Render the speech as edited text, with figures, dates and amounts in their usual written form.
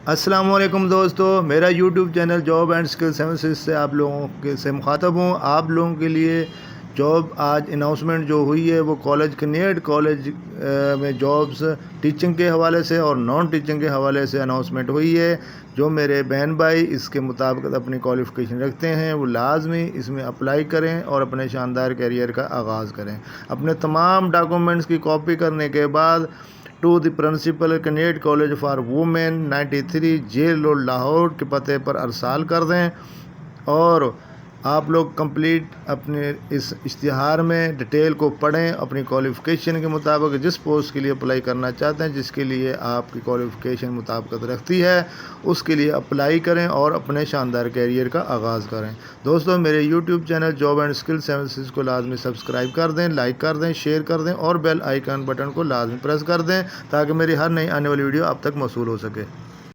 السلام علیکم دوستو، میرا YouTube channel job and skill services سے آپ لوگوں سے مخاطب ہوں۔ آپ لوگوں کے لیے جاب آج اناؤنسمنٹ جو ہوئی ہے وہ کنیڈ کالج میں جابز ٹیچنگ کے حوالے سے اور نان ٹیچنگ کے حوالے سے اناؤنسمنٹ ہوئی ہے۔ جو میرے بہن بھائی اس کے مطابق اپنی کوالیفیکیشن رکھتے ہیں وہ لازمی اس میں اپلائی کریں اور اپنے شاندار کیریئر کا آغاز کریں۔ اپنے تمام ڈاکومنٹس کی کاپی کرنے کے بعد to the principal Kinnaird college for women 93 jail road Lahore کے پتے پر ارسال کر دیں، اور آپ لوگ کمپلیٹ اپنے اس اشتہار میں ڈیٹیل کو پڑھیں، اپنی کوالیفیکیشن کے مطابق جس پوسٹ کے لیے اپلائی کرنا چاہتے ہیں، جس کے لیے آپ کی کوالیفیکیشن مطابقت رکھتی ہے، اس کے لیے اپلائی کریں اور اپنے شاندار کیریئر کا آغاز کریں۔ دوستو، میرے YouTube channel job and skill services کو لازمی سبسکرائب کر دیں، لائک کر دیں، شیئر کر دیں اور بیل آئیکن بٹن کو لازمی پریس کر دیں تاکہ میری ہر نئی آنے والی ویڈیو آپ تک موصول ہو سکے۔